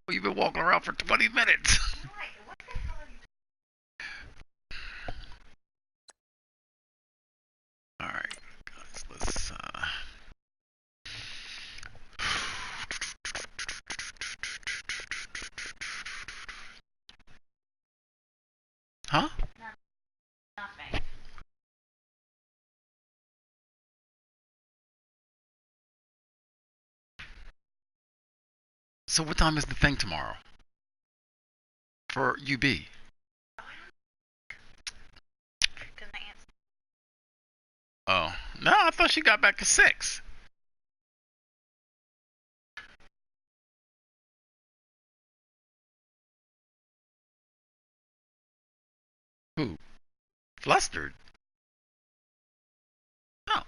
Well, you've been walking around for 20 minutes. All right, guys, let's. Huh? So what time is the thing tomorrow for UB? Oh no, I thought she got back at 6. Who? Flustered? No.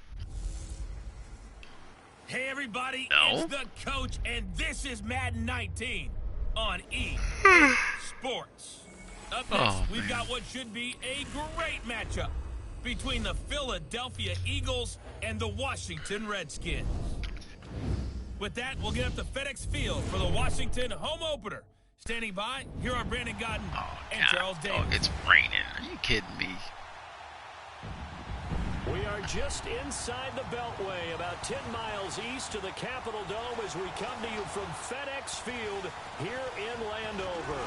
Hey everybody, it's No. the coach, and this is Madden 19 on EA Sports. Up next, Oh we've got man. what should be a great matchup between the Philadelphia Eagles and the Washington Redskins. With that, we'll get up to FedEx Field for the Washington home opener. Standing by, here are Brandon Godden Oh and God. Charles Davis. Oh, it's raining. Are you kidding me? We are just inside the Beltway, about 10 miles east of the Capitol Dome as we come to you from FedEx Field here in Landover.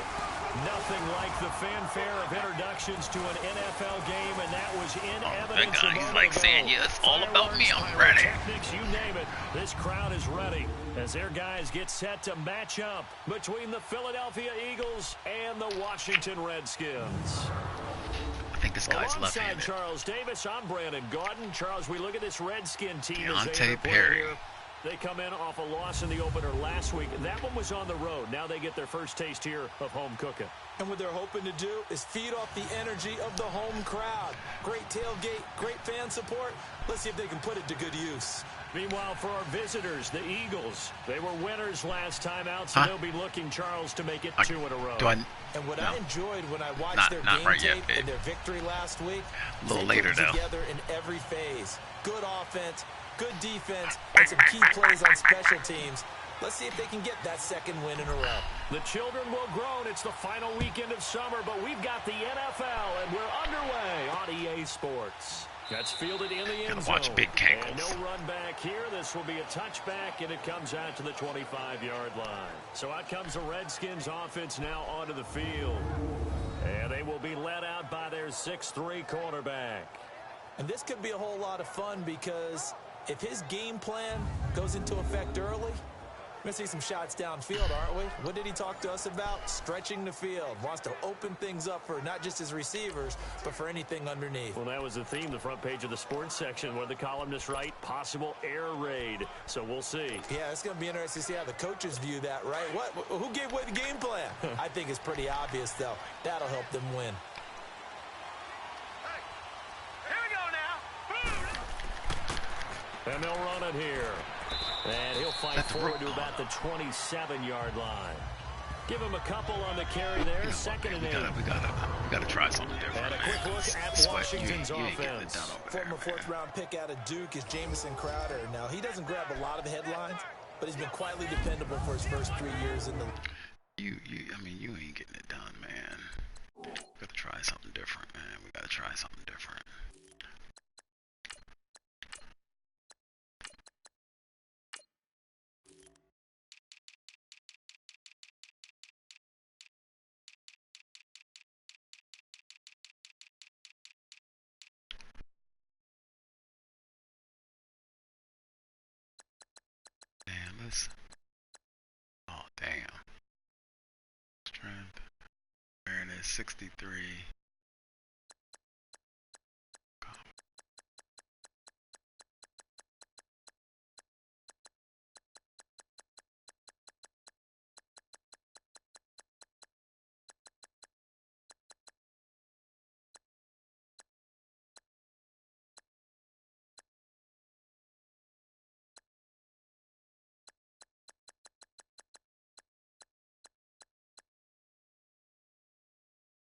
Nothing like the fanfare of introductions to an NFL game, and that was in evidence. That guy, he's like saying, yeah, it's all about me. I'm ready. Pyrotechnics, you name it. This crowd is ready as their guys get set to match up between the Philadelphia Eagles and the Washington Redskins. I think this guy's Alongside left-handed. Charles Davis, I'm Brandon Gaudin. Charles, we look at this Redskin team as they Deontay interplay Perry. here. They come in off a loss in the opener last week. That one was on the road. Now they get their first taste here of home cooking. And what they're hoping to do is feed off the energy of the home crowd. Great tailgate, great fan support. Let's see if they can put it to good use. Meanwhile, for our visitors, the Eagles, they were winners last time out, so they'll be looking, Charles, to make it 2 in a row. And what No. I enjoyed when I watched Not- their not game right yet, tape babe. and their victory last week, A little they later, put though. together in every phase. Good offense, good defense, and some key plays on special teams. Let's see if they can get that second win in a row. The children will groan. It's the final weekend of summer, but we've got the NFL, and we're underway on EA Sports. That's fielded in the end Gotta zone. watch big cankles. And no run back here. This will be a touchback, and it comes out to the 25-yard line. So out comes the Redskins offense now onto the field. And they will be led out by their 6'3 cornerback. And this could be a whole lot of fun because if his game plan goes into effect early, we're going to see some shots downfield, aren't we? What did he talk to us about? Stretching the field. Wants to open things up for not just his receivers, but for anything underneath. Well, that was the theme, the front page of the sports section, where the columnists write possible air raid. So we'll see. Yeah, it's going to be interesting to see how the coaches view that, right? Who gave away the game plan? I think it's pretty obvious, though. That'll help them win. And they'll run it here. And he'll fight forward to about the 27-yard line. Give him a couple on the carry there. Second and 8. We gotta try something different. And a quick look at Sweat, Washington's you ain't getting it offense. done over there, Former man. fourth-round pick out of Duke is Jamison Crowder. Now, he doesn't grab a lot of the headlines, but he's been quietly dependable for his first 3 years in the I mean, you ain't getting it done, man. We gotta try something different, man. We gotta try something different. Damn, oh, damn. Strength. Awareness, 63.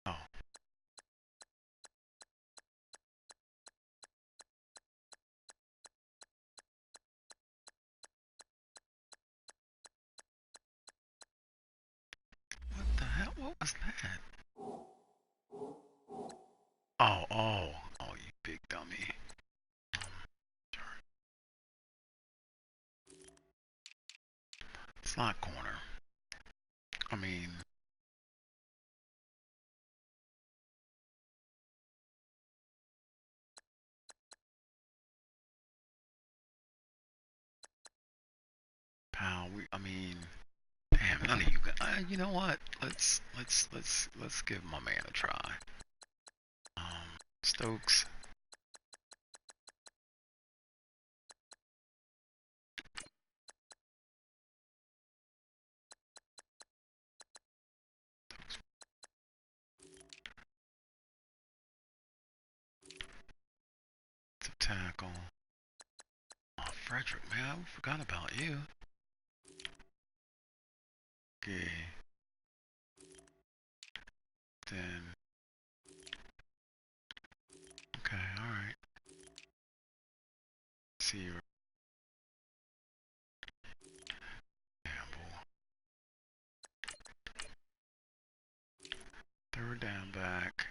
Oh, What was that? Oh, you big dummy. Slot corner. I mean, pal, damn, none of you guys. You know what? Let's give my man a try. Stokes. To tackle. Oh, Frederick, man, I forgot about you. Okay. Then. Okay, alright. See you. Campbell. Third down back.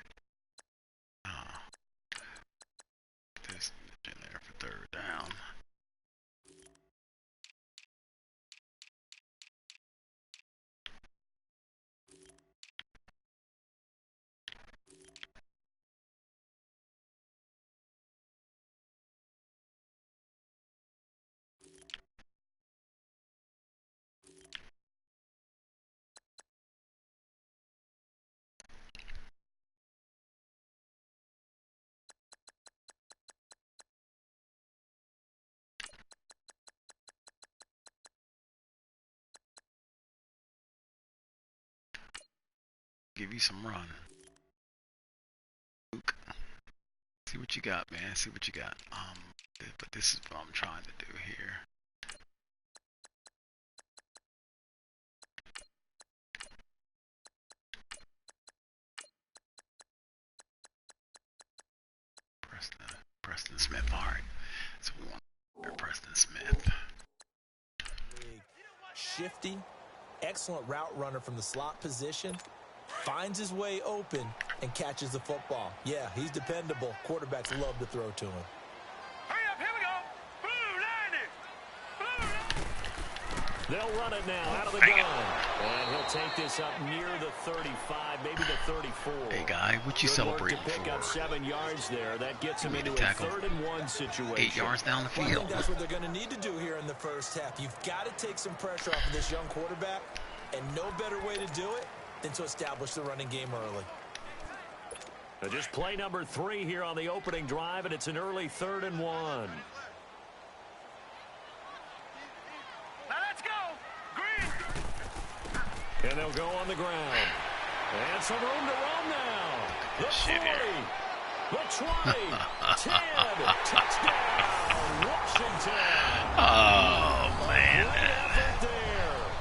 This in there for third down. Give you some run. Luke. See what you got, man. See what you got. But this is what I'm trying to do here. Preston Smith. All right. So we want Preston Smith. Shifty, excellent route runner from the slot position. Finds his way open and catches the football. Yeah, he's dependable. Quarterbacks love to throw to him. Hurry up, here we go. Blue 90. They'll run it now out of the gun. And he'll take this up near the 35, maybe the 34. Hey, guy, what you celebrating to pick for? up 7 yards there. That gets him into a tackle 3rd-and-1 situation. 8 yards down the Well, I field. think that's what they're going to need to do here in the first half. You've got to take some pressure off of this young quarterback, and no better way to do it than to establish the running game early. Just play number 3 here on the opening drive, and it's an early 3rd-and-1. Now let's go. Green. And they'll go on the ground. And some room to run now. The 40, the 20, 10, touchdown, Washington. Oh, man.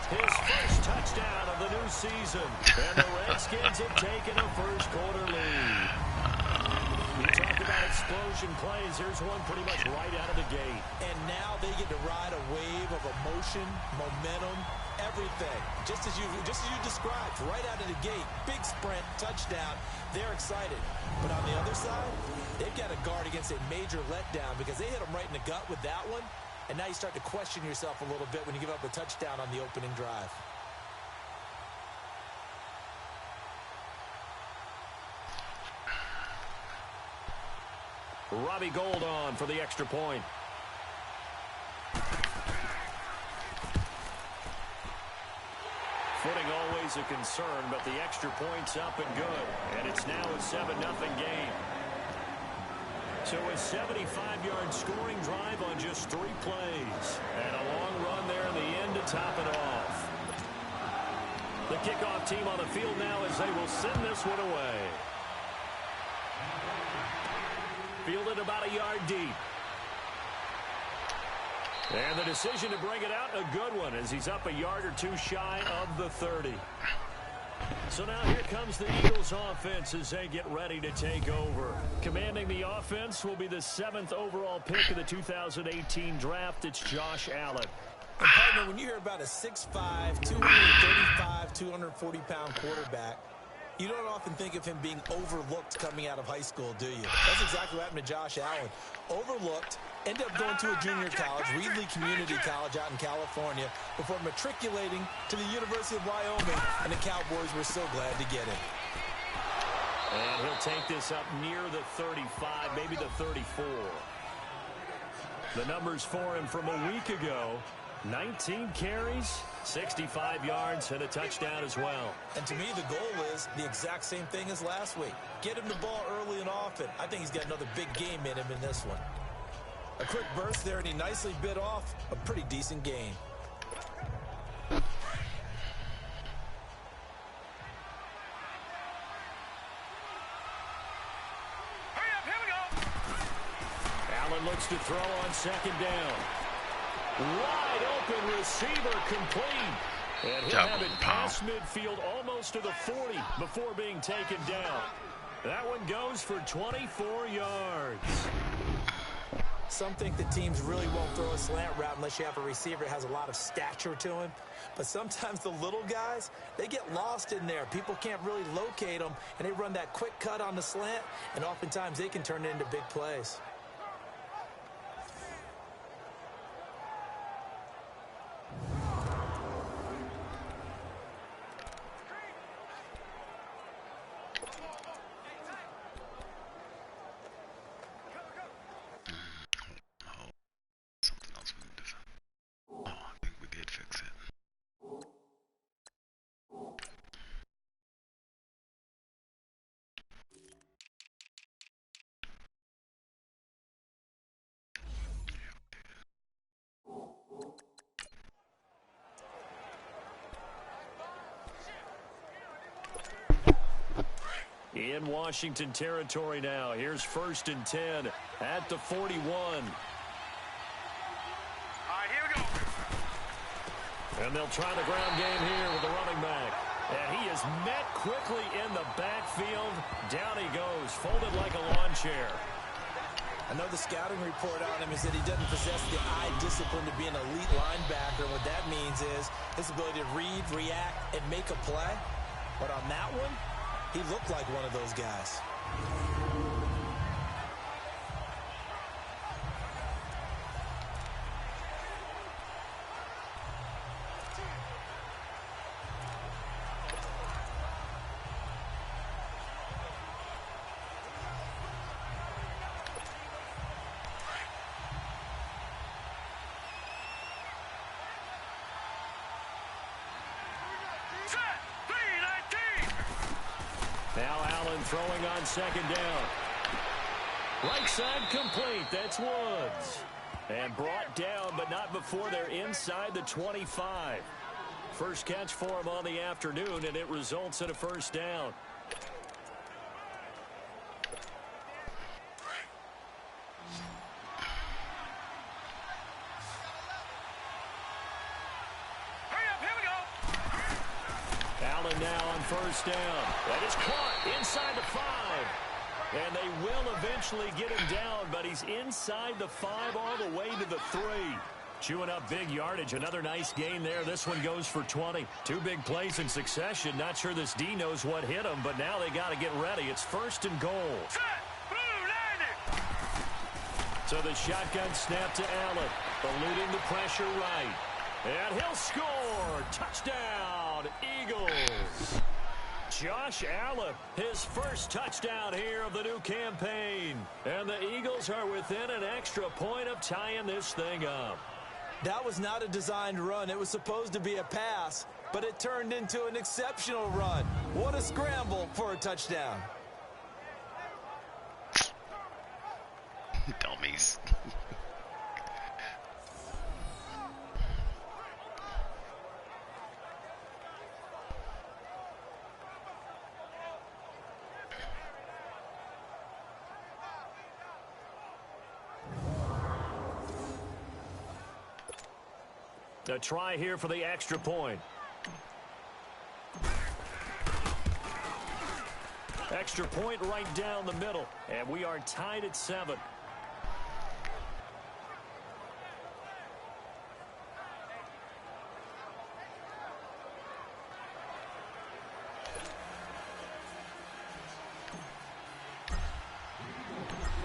His first touchdown of the new season. And the Redskins have taken a first-quarter lead. We talked about explosion plays. Here's one pretty much right out of the gate. And now they get to ride a wave of emotion, momentum, everything. Just as you described, right out of the gate. Big sprint, touchdown. They're excited. But on the other side, they've got to guard against a major letdown because they hit them right in the gut with that one. And now you start to question yourself a little bit when you give up a touchdown on the opening drive. Robbie Gould on for the extra point. Footing always a concern, but the extra point's up and good. And it's now a 7-0 game. So a 75-yard scoring drive on just 3 plays. And a long run there in the end to top it off. The kickoff team on the field now as they will send this one away. Fielded about a yard deep. And the decision to bring it out, a good one, as he's up a yard or 2 shy of the 30. So now here comes the Eagles offense as they get ready to take over. Commanding the offense will be the 7th overall pick of the 2018 draft. It's Josh Allen. And partner, when you hear about a 6'5", 235, 240-pound quarterback, you don't often think of him being overlooked coming out of high school, do you? That's exactly what happened to Josh Allen. Overlooked, ended up going to a junior college, Reedley Community College out in California, before matriculating to the University of Wyoming, and the Cowboys were so glad to get him. And he'll take this up near the 35, maybe the 34. The numbers for him from a week ago: 19 carries, 65 yards, and a touchdown as well. And to me, the goal is the exact same thing as last week. Get him the ball early and often. I think he's got another big game in him in this one. A quick burst there, and he nicely bit off a pretty decent gain. Allen looks to throw on second down. Wide open receiver, complete. And he'll have it past midfield almost to the 40 before being taken down. That one goes for 24 yards. Some think the teams really won't throw a slant route unless you have a receiver that has a lot of stature to him. But sometimes the little guys, they get lost in there. People can't really locate them, and they run that quick cut on the slant, and oftentimes they can turn it into big plays. In Washington territory now. Here's 1st and 10 at the 41. All right, here we go. And they'll try the ground game here with the running back. And he is met quickly in the backfield. Down he goes, folded like a lawn chair. I know the scouting report on him is that he doesn't possess the eye discipline to be an elite linebacker. What that means is his ability to read, react, and make a play. But on that one, he looked like one of those guys. Now Allen throwing on second down. Right side complete. That's Woods. And brought down, but not before they're inside the 25. First catch for him on the afternoon, and it results in a first down. Allen now on first down. That is caught inside the 5. And they will eventually get him down, but he's inside the 5 all the way to the 3. Chewing up big yardage. Another nice gain there. This one goes for 20. 2 big plays in succession. Not sure this D knows what hit him, but now they got to get ready. It's 1st and goal. So the shotgun snap to Allen. Eluding the pressure right. And he'll score. Touchdown, Eagles. Josh Allen, his first touchdown here of the new campaign. And the Eagles are within an extra point of tying this thing up. That was not a designed run. It was supposed to be a pass, but it turned into an exceptional run. What a scramble for a touchdown. Dummies. A try here for the extra point. Extra point right down the middle, and we are tied at 7.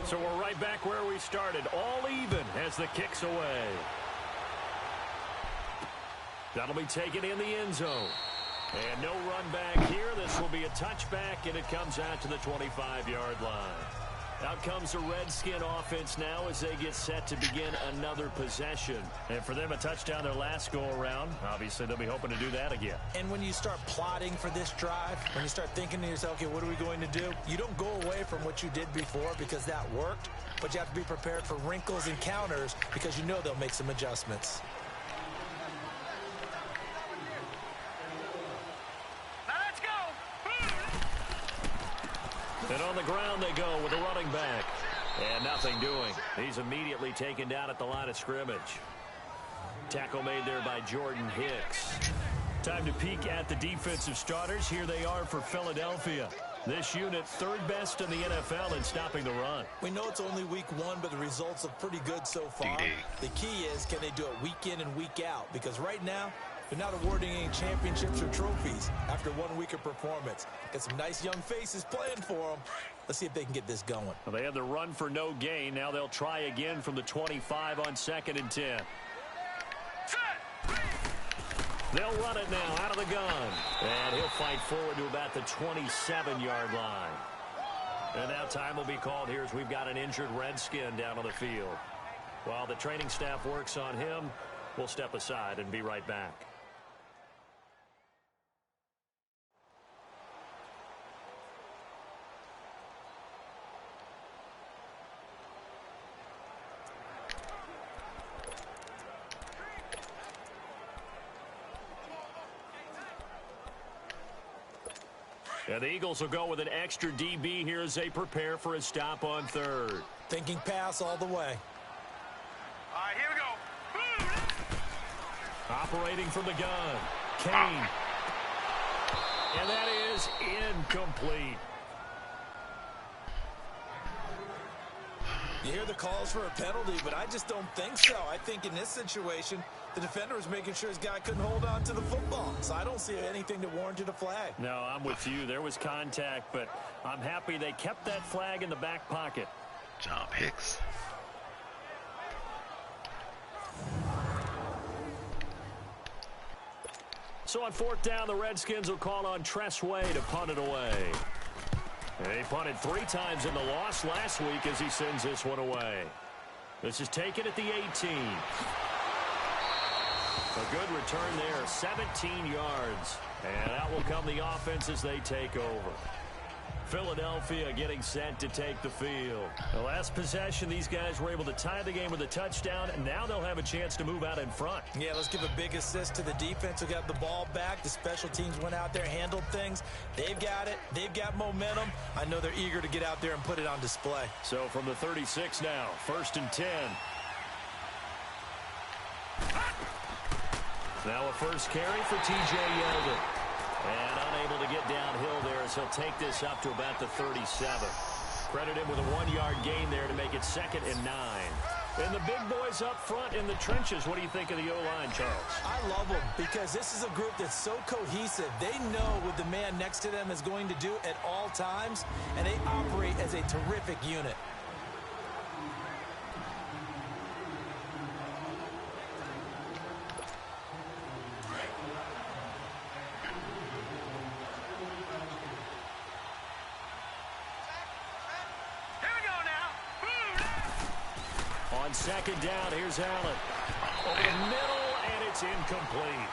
So we're right back where we started, all even as the kick's away. That'll be taken in the end zone. And no run back here. This will be a touchback, and it comes out to the 25-yard line. Out comes the Redskin offense now as they get set to begin another possession. And for them, a touchdown their last go-around. Obviously, they'll be hoping to do that again. And when you start plotting for this drive, when you start thinking to yourself, okay, what are we going to do? You don't go away from what you did before because that worked, but you have to be prepared for wrinkles and counters because you know they'll make some adjustments. And on the ground they go with a running back. And nothing doing. He's immediately taken down at the line of scrimmage. Tackle made there by Jordan Hicks. Time to peek at the defensive starters. Here they are for Philadelphia. This unit, third best in the NFL in stopping the run. We know it's only week one, but the results are pretty good so far. The key is, can they do it week in and week out? Because right now, they're not awarding any championships or trophies after 1 week of performance. Got some nice young faces playing for them. Let's see if they can get this going. Well, they have the run for no gain. Now they'll try again from the 25 on 2nd and 10. They'll run it now out of the gun. And he'll fight forward to about the 27-yard line. And now time will be called here as we've got an injured Redskin down on the field. While the training staff works on him, we'll step aside and be right back. And the Eagles will go with an extra DB here as they prepare for a stop on 3rd. Thinking pass all the way. All right, here we go. Operating from the gun, Kane. And that is incomplete. You hear the calls for a penalty, but I just don't think so. I think in this situation, the defender was making sure his guy couldn't hold on to the football. So I don't see anything that warranted a flag. No, I'm with you. There was contact, but I'm happy they kept that flag in the back pocket. Job, Hicks. So on 4th down, the Redskins will call on Tress Way to punt it away. They punted 3 times in the loss last week as he sends this one away. This is taken at the 18. A good return there, 17 yards. And out will come the offense as they take over. Philadelphia getting set to take the field. The last possession, these guys were able to tie the game with a touchdown, and now they'll have a chance to move out in front. Yeah, let's give a big assist to the defense who got the ball back. The special teams went out there, handled things. They've got it. They've got momentum. I know they're eager to get out there and put it on display. So from the 36 now, 1st and 10. Now a first carry for T.J. Yeldon. And unable to get downhill there as he'll take this up to about the 37. Credit him with a 1-yard gain there to make it 2nd and 9. And the big boys up front in the trenches. What do you think of the O-line, Charles? I love them because this is a group that's so cohesive. They know what the man next to them is going to do at all times, and they operate as a terrific unit. On 2nd down, here's Allen. Over the middle, and it's incomplete.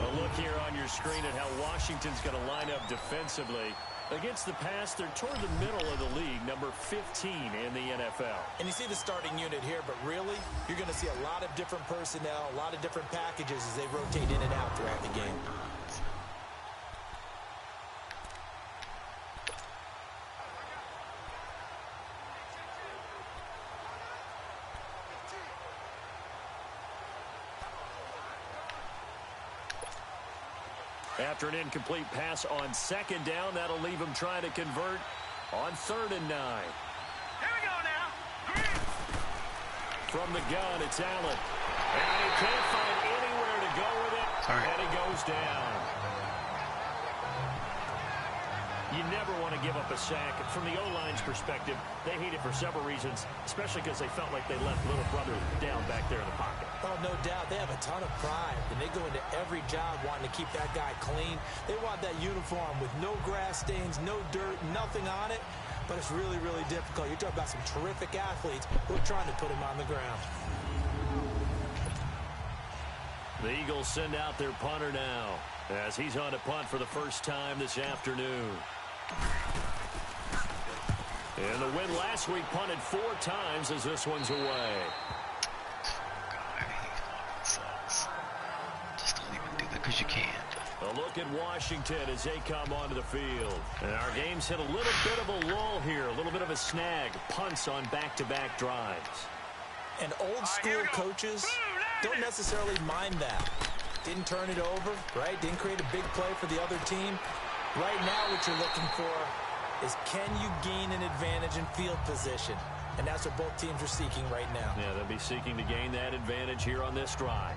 A look here on your screen at how Washington's going to line up defensively. Against the pass, they're toward the middle of the league, number 15 in the NFL. And you see the starting unit here, but really, you're going to see a lot of different personnel, a lot of different packages as they rotate in and out throughout the game. After an incomplete pass on 2nd down, that'll leave him trying to convert on 3rd and 9. Here we go now. From the gun, it's Allen. And he can't find anywhere to go with it. Sorry. And he goes down. You never want to give up a sack. From the O-line's perspective, they hate it for several reasons, especially because they felt like they left little brother down back there in the pocket. Oh, no doubt. They have a ton of pride, and they go into every job wanting to keep that guy clean. They want that uniform with no grass stains, no dirt, nothing on it. But it's really, really difficult. You're talking about some terrific athletes who are trying to put him on the ground. The Eagles send out their punter now, as he's on to punt for the first time this afternoon. And the win last week punted 4 times as this one's away. Just don't even do that because you can't. A look at Washington as they come onto the field. And our game's hit a little bit of a lull here, a little bit of a snag. Punts on back-to-back drives. And old-school coaches don't necessarily mind that. Didn't turn it over, right? Didn't create a big play for the other team. Right now what you're looking for is, can you gain an advantage in field position? And that's what both teams are seeking right now. Yeah, they'll be seeking to gain that advantage here on this drive.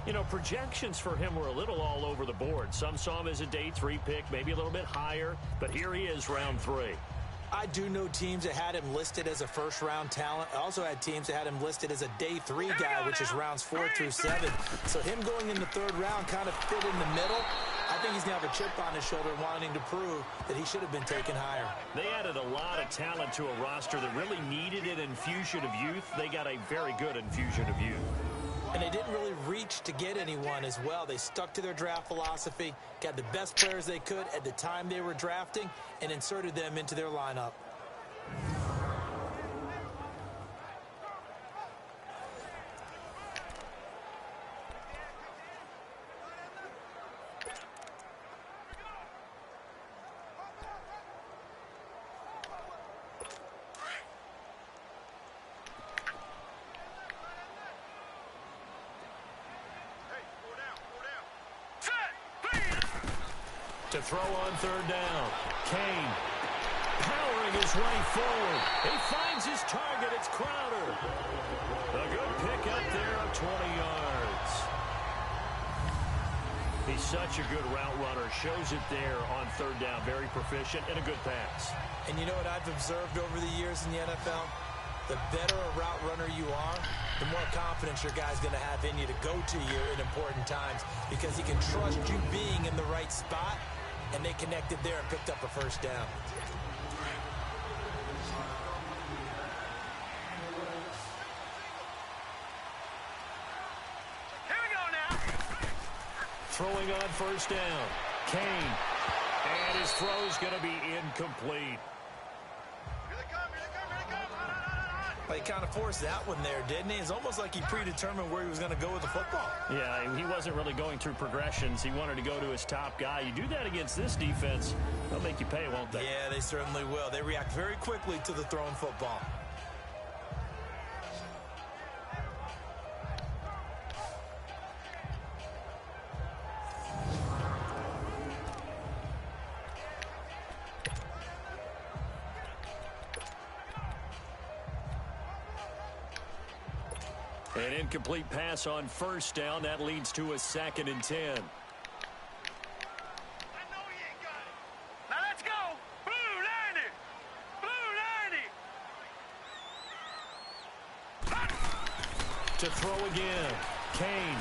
You know, projections for him were a little all over the board. Some saw him as a day 3 pick, maybe a little bit higher, but here he is, round 3. I do know teams that had him listed as a first-round talent. I also had teams that had him listed as a day 3 guy, which is rounds 4 through 7. So him going in the 3rd round kind of fit in the middle. I think he's going to have a chip on his shoulder wanting to prove that he should have been taken higher. They added a lot of talent to a roster that really needed an infusion of youth. They got a very good infusion of youth. And they didn't really reach to get anyone as well. They stuck to their draft philosophy, got the best players they could at the time they were drafting, and inserted them into their lineup. To throw on 3rd down. Kane powering his way forward. He finds his target. It's Crowder. A good pick up there of 20 yards. He's such a good route runner. Shows it there on 3rd down. Very proficient and a good pass. And you know what I've observed over the years in the NFL? The better a route runner you are, the more confidence your guy's going to have in you to go to you in important times, because he can trust you being in the right spot. And they connected there and picked up a 1st down. Here we go now. Throwing on 1st down. Kane. And his throw's going to be incomplete. Here they come, here they come, here they come. Run, run, run, run. Well, he kind of forced that one there, didn't he? It's almost like he predetermined where he was going to go with the football. Yeah, he wasn't really going through progressions. He wanted to go to his top guy. You do that against this defense, they'll make you pay, won't they? Yeah, they certainly will. They react very quickly to the thrown football. An incomplete pass on 1st down. That leads to a 2nd and 10. I know he ain't got it. Now let's go. Blue 90. Blue 90. To throw again. Kane.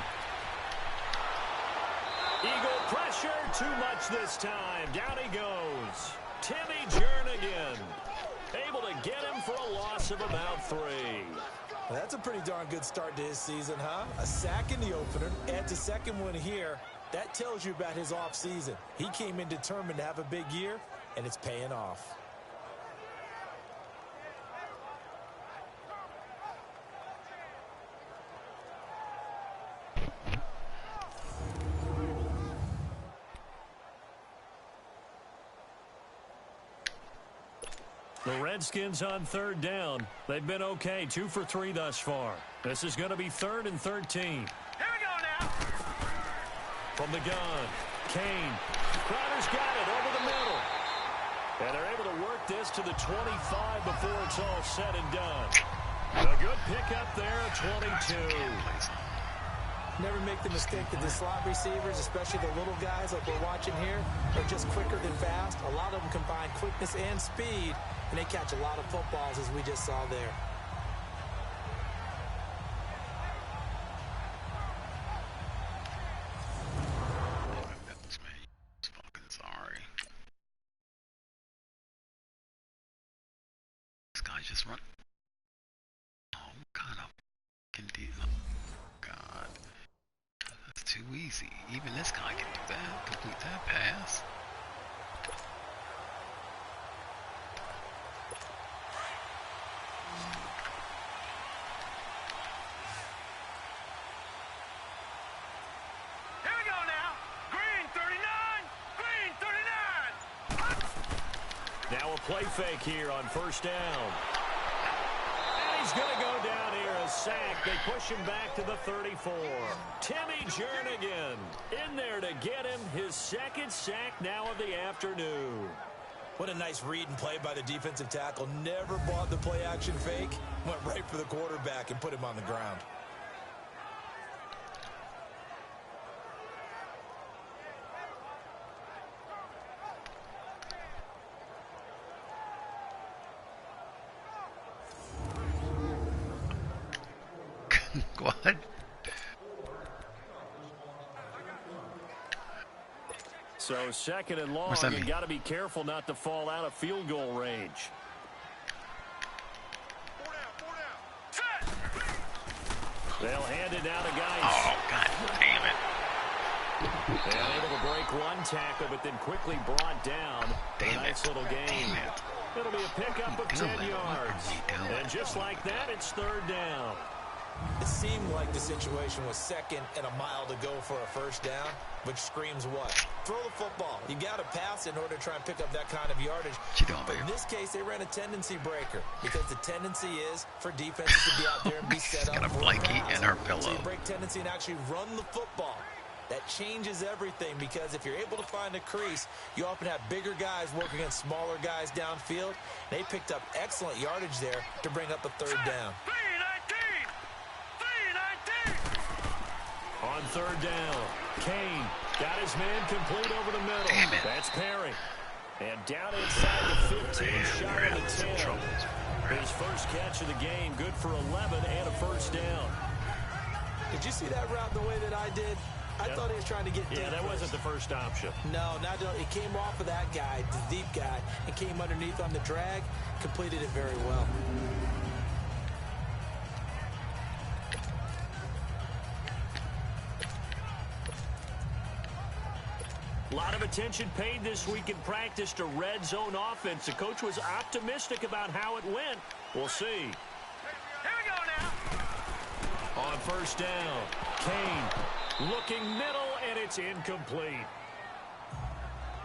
Eagle pressure. Too much this time. Down he goes. Timmy Jernigan. Able to get him for a loss of about 3. Well, that's a pretty darn good start to his season, huh? A sack in the opener, adds a 2nd one here. That tells you about his offseason. He came in determined to have a big year, and it's paying off. The Redskins on 3rd down. They've been okay, 2 for 3 thus far. This is going to be 3rd and 13. Here we go now. From the gun, Kane. Crowder's got it over the middle. And they're able to work this to the 25 before it's all said and done. A good pick up there, 22. Never make the mistake that the slot receivers, especially the little guys like we're watching here, are just quicker than fast. A lot of them combine quickness and speed, and they catch a lot of footballs, as we just saw there. Just run. Oh, kind of can do. Oh, God, that's too easy. Even this guy can do that. Complete that pass. Here we go now. Green 39. Green 39. Now a play fake here on first down. He's going to go down here, a sack. They push him back to the 34. Timmy Jernigan in there to get him his second sack now of the afternoon. What a nice read and play by the defensive tackle. Never bought the play action fake. Went right for the quarterback and put him on the ground. What? So second and long, you got to be careful not to fall out of field goal range. They'll hand it down to Geis. Oh, God damn it. They're able to break one tackle, but then quickly brought down. Damn Nice little gain. It'll be a pickup of 10 yards. And just like that, it's third down. It seemed like the situation was second and a mile to go for a first down, which screams what? Throw the football. You got to pass in order to try and pick up that kind of yardage. But in this case, they ran a tendency breaker because the tendency is for defenses to be out there and be set up. Got a blankie in her pillow. So you break tendency and actually run the football. That changes everything because if you're able to find a crease, you often have bigger guys working against smaller guys downfield. They picked up excellent yardage there to bring up a third down. On third down, Kane got his man complete over the middle. Damn it. That's Perry. And down inside the 15, shot at the 10. His first catch of the game, good for 11 and a first down. Did you see that route the way that I did? I thought he was trying to get deep. Yeah, that wasn't the first option. No, it came off of that guy, the deep guy, and came underneath on the drag, completed it very well. A lot of attention paid this week in practice to red zone offense. The coach was optimistic about how it went. We'll see. Here we go now. On first down, Kane looking middle, and it's incomplete.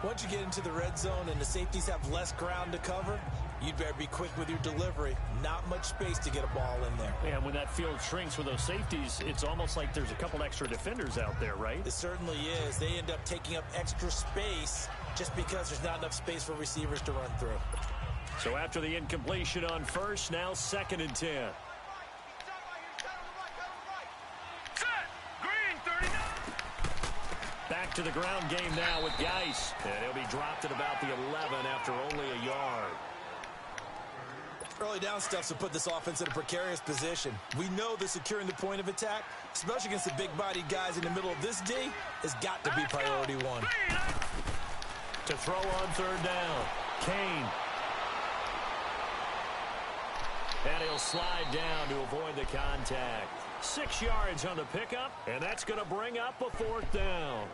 Once you get into the red zone and the safeties have less ground to cover, you'd better be quick with your delivery. Not much space to get a ball in there. And when that field shrinks with those safeties, it's almost like there's a couple extra defenders out there, right? It certainly is. They end up taking up extra space just because there's not enough space for receivers to run through. So after the incompletion on first, now 2nd and 10. Back to the ground game now with Geis. And he'll be dropped at about the 11 after only a yard. Early down stuff to put this offense in a precarious position. We know that securing the point of attack, especially against the big-bodied guys in the middle of this D, has got to be priority one. To throw on third down, Kane. And he'll slide down to avoid the contact. 6 yards on the pickup, and that's going to bring up a 4th down.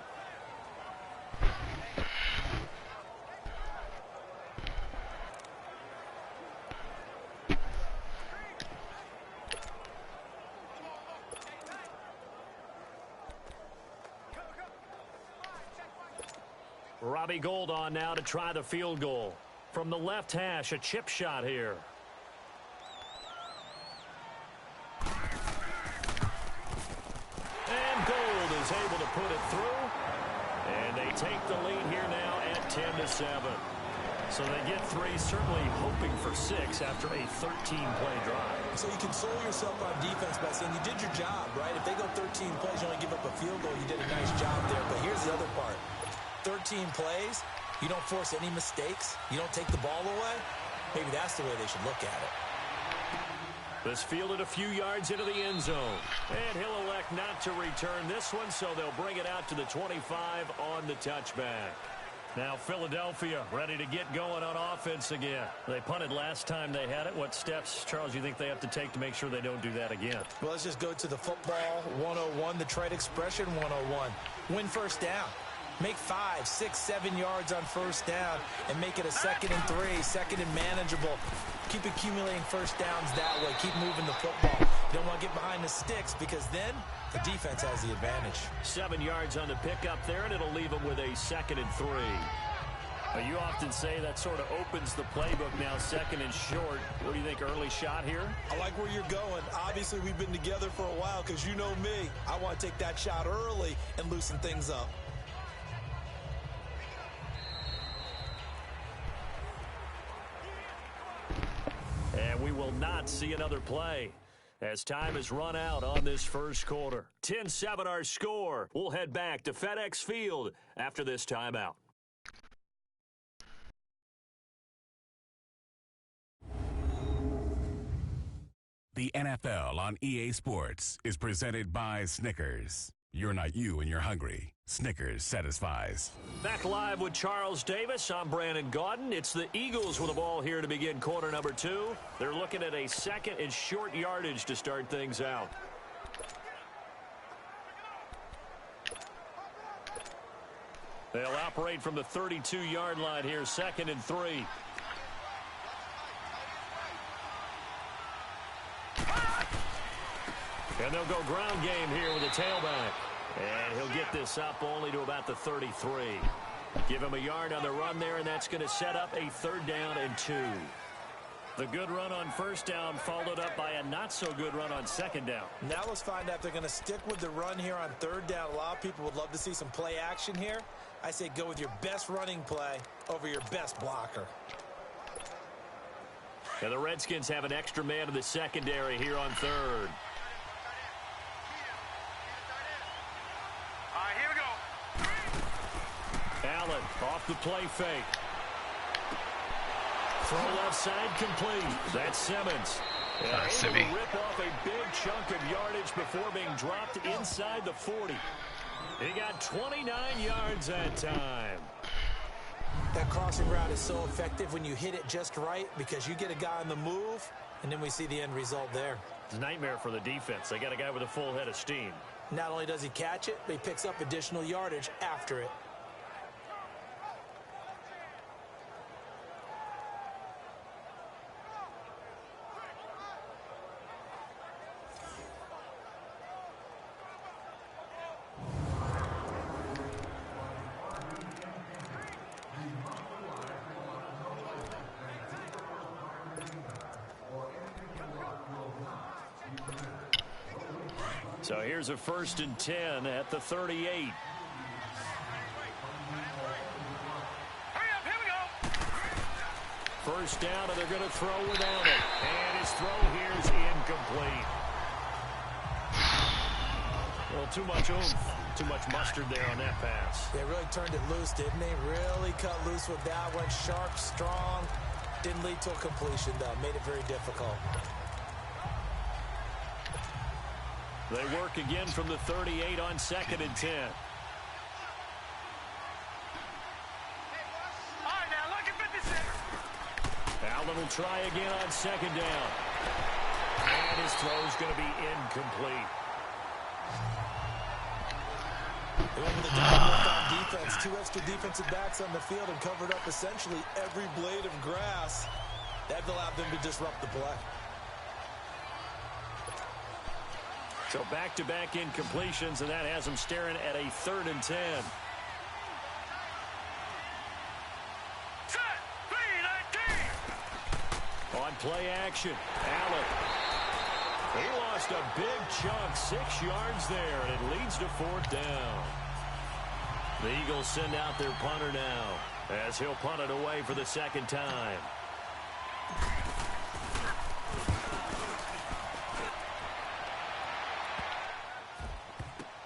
Robbie Gould on now to try the field goal. From the left hash, a chip shot here. And Gould is able to put it through. And they take the lead here now at 10-7. So they get 3, certainly hoping for 6 after a 13-play drive. So you console yourself on defense by saying you did your job, right? If they go 13 plays, you only give up team plays, you don't force any mistakes, you don't take the ball away, maybe that's the way they should look at it. This fielded a few yards into the end zone. And he'll elect not to return this one, so they'll bring it out to the 25 on the touchback. Now Philadelphia ready to get going on offense again. They punted last time they had it. What steps, Charles, you think they have to take to make sure they don't do that again? Well, let's just go to the football 101, the trade expression 101. Win first down. Make 5, 6, 7 yards on first down and make it a 2nd and 3, 2nd and manageable. Keep accumulating first downs that way. Keep moving the football. You don't want to get behind the sticks because then the defense has the advantage. 7 yards on the pickup there, and it'll leave them with a 2nd and 3. You often say that sort of opens the playbook now, 2nd and short. What do you think, early shot here? I like where you're going. Obviously, we've been together for a while because you know me. I want to take that shot early and loosen things up. And we will not see another play as time has run out on this first quarter. 10-7 our score. We'll head back to FedEx Field after this timeout. The NFL on EA Sports is presented by Snickers. You're not you when you're hungry. Snickers satisfies. Back live with Charles Davis. I'm Brandon Gaudin. It's the Eagles with the ball here to begin quarter number 2. They're looking at a 2nd and short yardage to start things out. They'll operate from the 32-yard line here, 2nd and 3. And they'll go ground game here with a tailback. And he'll get this up only to about the 33. Give him a yard on the run there, and that's going to set up a 3rd down and 2. The good run on first down followed up by a not-so-good run on 2nd down. Now let's find out if they're going to stick with the run here on 3rd down. A lot of people would love to see some play action here. I say go with your best running play over your best blocker. And the Redskins have an extra man in the secondary here on 3rd. Allen off the play fake. Throw left side complete. That's Simmons. Able to rip off a big chunk of yardage before being dropped inside the 40. He got 29 yards that time. That crossing route is so effective when you hit it just right because you get a guy on the move, and then we see the end result there. It's a nightmare for the defense. They got a guy with a full head of steam. Not only does he catch it, but he picks up additional yardage after it. So here's a 1st and 10 at the 38. Hurry up, here we go. First down, and they're going to throw without it. And his throw here is incomplete. Well, too much oomph, too much mustard there on that pass. They really turned it loose, didn't they? Really cut loose with that one. Sharp, strong. Didn't lead to a completion, though. Made it very difficult. They work again from the 38 on 2nd and 10. All right, now look at 56. Allen will try again on 2nd down. And his throw is going to be incomplete. They went with a double on defense. 2 extra defensive backs on the field and covered up essentially every blade of grass. That allowed them to disrupt the play. So back-to-back incompletions, and that has them staring at a 3rd and 10. Set, 3-19. On play action, Allen. He lost a big chunk, 6 yards there, and it leads to 4th down. The Eagles send out their punter now, as he'll punt it away for the 2nd time.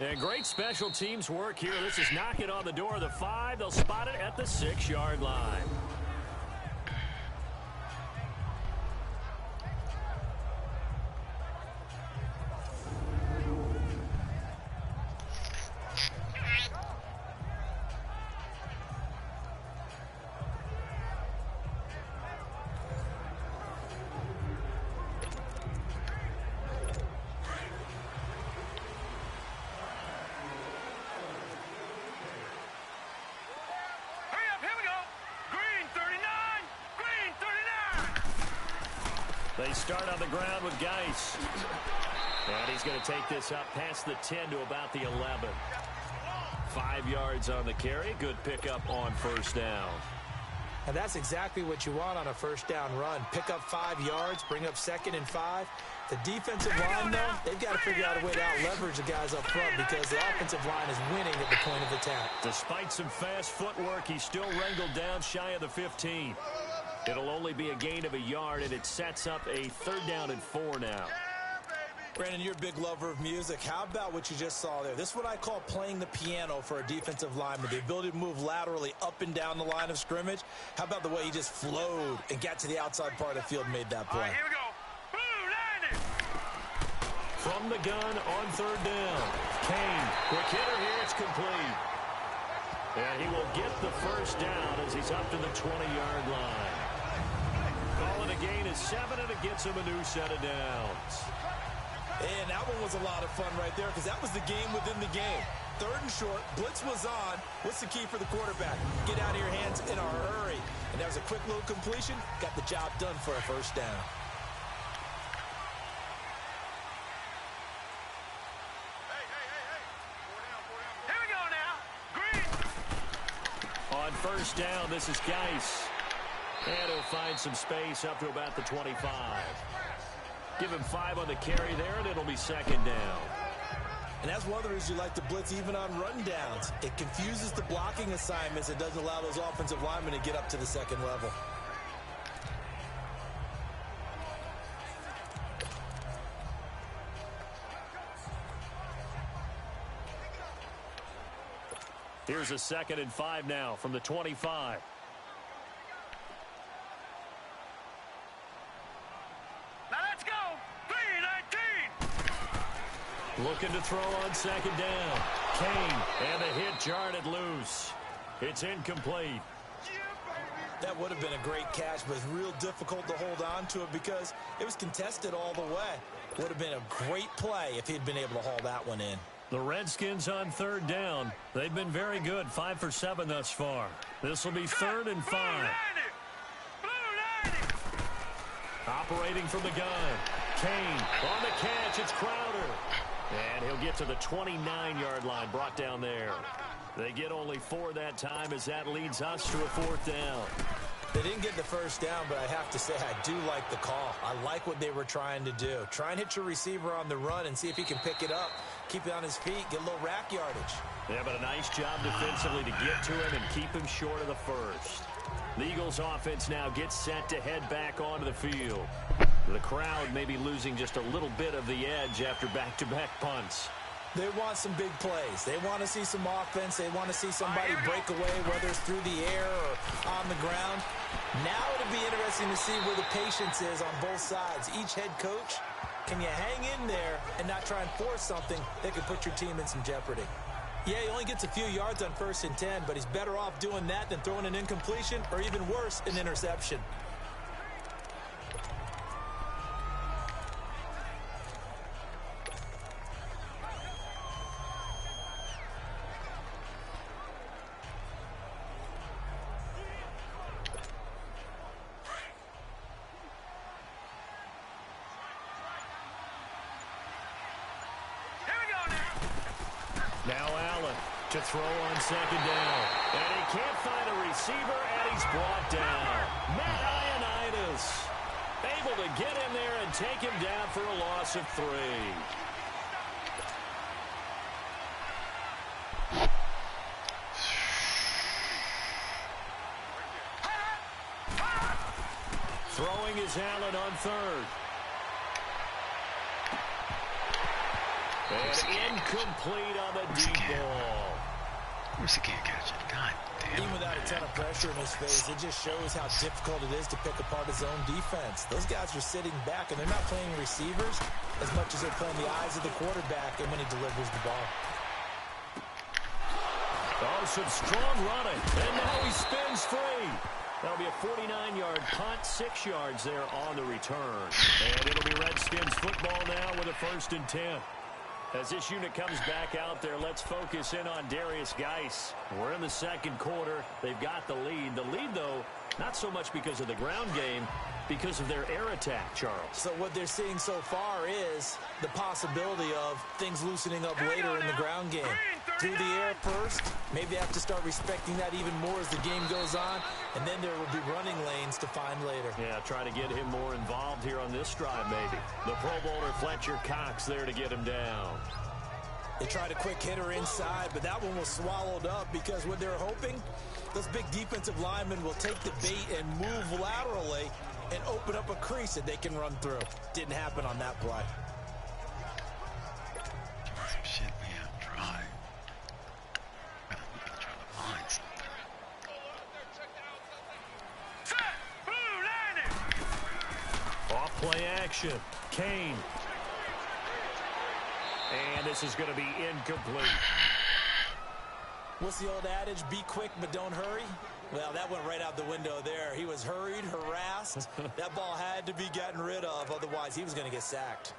And great special teams work here. This is knocking on the door of the 5. They'll spot it at the 6-yard line. They start on the ground with Geis. And he's going to take this up past the 10 to about the 11. 5 yards on the carry. Good pickup on first down. And that's exactly what you want on a first down run. Pick up 5 yards, bring up 2nd and 5. The defensive line, though, they've got to figure out a way to out-leverage the guys up front because the offensive line is winning at the point of attack. Despite some fast footwork, he's still wrangled down shy of the 15. It'll only be a gain of a yard, and it sets up a 3rd down and 4 now. Brandon, you're a big lover of music. How about what you just saw there? This is what I call playing the piano for a defensive lineman. The ability to move laterally up and down the line of scrimmage. How about the way he just flowed and got to the outside part of the field and made that play? All right, here we go. Blue 90. From the gun on 3rd down. Kane, quick hitter here, it's complete. And he will get the first down as he's up to the 20-yard line. Calling a gain is 7, and it gets him a new set of downs. And that one was a lot of fun right there because that was the game within the game. 3rd and short, blitz was on. What's the key for the quarterback? Get out of your hands in a hurry. And that was a quick little completion. Got the job done for a first down. Here we go now. Green. On first down, this is Geis. And he'll find some space up to about the 25. Give him 5 on the carry there, and it'll be 2nd down. And that's one of the reasons you like to blitz even on rundowns. It confuses the blocking assignments. It doesn't allow those offensive linemen to get up to the 2nd level. Here's a 2nd and 5 now from the 25. Now let's go. 3-19. Looking to throw on 2nd down. Kane, and the hit jarred it loose. It's incomplete. That would have been a great catch, but it's real difficult to hold on to it because it was contested all the way. Would have been a great play if he'd been able to haul that one in. The Redskins on 3rd down. They've been very good, 5 for 7 thus far. This will be 3rd and 5. Blue 90. Operating from the gun. Kane on the catch. It's Crowder. And he'll get to the 29-yard line, brought down there. They get only 4 that time as that leads us to a 4th down. They didn't get the first down, but I have to say I do like the call. I like what they were trying to do. Try and hit your receiver on the run and see if he can pick it up. Keep it on his feet, get a little rack yardage. Yeah, but a nice job defensively to get to him and keep him short of the first. The Eagles offense now gets set to head back onto the field. The crowd may be losing just a little bit of the edge after back-to-back punts. They want some big plays. They want to see some offense. They want to see somebody break away, whether it's through the air or on the ground. Now it'll be interesting to see where the patience is on both sides. Each head coach, can you hang in there and not try and force something that could put your team in some jeopardy? Yeah, he only gets a few yards on 1st and 10, but he's better off doing that than throwing an incompletion or even worse, an interception. Now Allen to throw on 2nd down. And he can't find a receiver, and he's brought down. Matt Ioannidis able to get in there and take him down for a loss of 3. Throwing is Allen on 3rd. course he can't catch it. Incomplete on the Of course he deep can't. ball. Of course he can't catch it. God damn. Even without a ton of pressure in his face, it just shows how difficult it is to pick apart his own defense. Those guys are sitting back, and they're not playing receivers as much as they're playing the eyes of the quarterback and when he delivers the ball. Oh, some strong running, and now he spins free. That'll be a 49-yard punt, 6 yards there on the return. And it'll be Redskins football now with a 1st and 10. As this unit comes back out there, let's focus in on Darius Geis. We're in the second quarter. They've got the lead. The lead, though, not so much because of the ground game, because of their air attack, Charles. So what they're seeing so far is the possibility of things loosening up later in the ground game. Through the air first, maybe they have to start respecting that even more as the game goes on, and then there will be running lanes to find later. Yeah, try to get him more involved here on this drive, maybe. The Pro Bowler Fletcher Cox there to get him down. They tried a quick hitter inside, but that one was swallowed up because what they're hoping, those big defensive linemen will take the bait and move laterally and open up a crease that they can run through. Didn't happen on that play. Some shit we have dry. We gotta try to find something. Off play action. Kane. And this is going to be incomplete. What's the old adage? Be quick, but don't hurry. Well, that went right out the window there. He was hurried, harassed. That ball had to be gotten rid of. Otherwise, he was going to get sacked.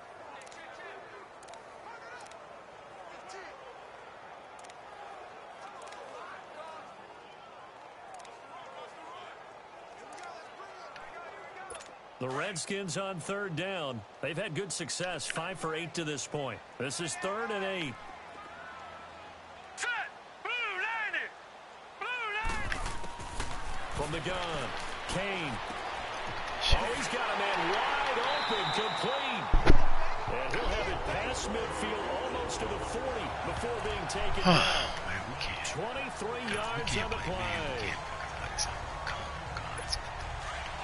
The Redskins on 3rd down. They've had good success, 5 for 8 to this point. This is 3rd and 8. From the gun, Kane. Oh, he's got a man wide open, complete. And he'll have it past midfield almost to the 40 before being taken down. Man, we can't. 23 yards on the play.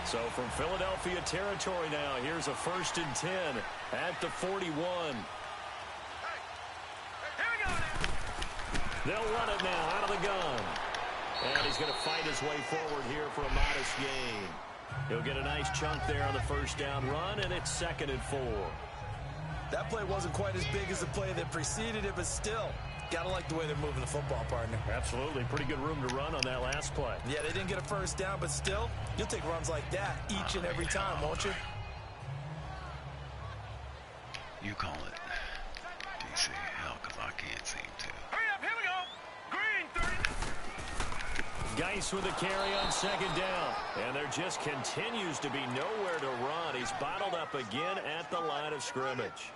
So from Philadelphia territory now, here's a 1st and 10 at the 41. They'll run it now out of the gun. And he's going to fight his way forward here for a modest gain. He'll get a nice chunk there on the 1st down run, and it's 2nd and 4. That play wasn't quite as big as the play that preceded it, but still, got to like the way they're moving the football, partner. Absolutely. Pretty good room to run on that last play. Yeah, they didn't get a 1st down, but still, you'll take runs like that each and every time, won't you? You call it. DC, hell, because I can't seem to. Hurry up, here we go. Green 30. Geis with a carry on 2nd down. And there just continues to be nowhere to run. He's bottled up again at the line of scrimmage.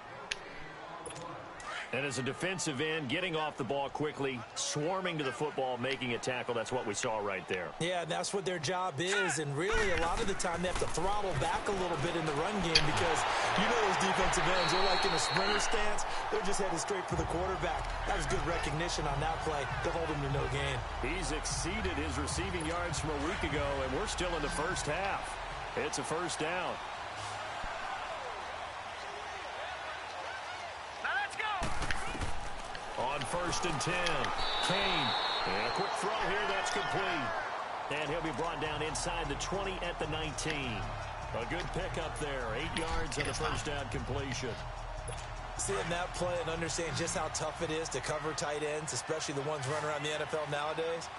And as a defensive end, getting off the ball quickly, swarming to the football, making a tackle, that's what we saw right there. Yeah, that's what their job is, and really a lot of the time they have to throttle back a little bit in the run game because you know those defensive ends, they're like in a sprinter stance, they're just headed straight for the quarterback. That was good recognition on that play. They'll hold him to no gain. He's exceeded his receiving yards from a week ago, and we're still in the 1st half. It's a 1st down. On 1st and 10, Kane. And a quick throw here, that's complete. And he'll be brought down inside the 20 at the 19. A good pickup there, 8 yards on the 1st down completion. Seeing that play and understand just how tough it is to cover tight ends, especially the ones running around the NFL nowadays,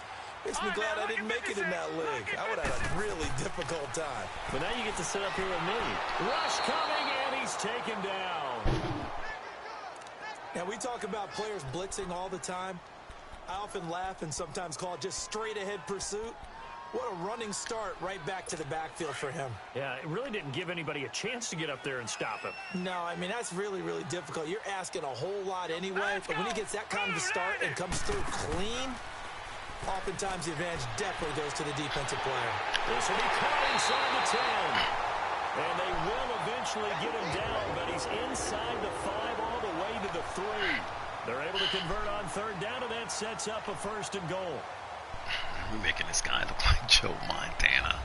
makes me glad I didn't make it in that league. I would have had a really difficult time. But now you get to sit up here with me. Rush coming, and he's taken down. Now, we talk about players blitzing all the time. I often laugh and sometimes call it just straight-ahead pursuit. What a running start right back to the backfield for him. Yeah, it really didn't give anybody a chance to get up there and stop him. No, I mean, that's really, really difficult. You're asking a whole lot anyway, but when he gets that kind of a start and comes through clean, oftentimes the advantage definitely goes to the defensive player. This will be caught inside the 10. And they will eventually get him down, but he's inside the 5 all the way to the 3. They're able to convert on 3rd down, and that sets up a 1st and goal. We're making this guy look like Joe Montana.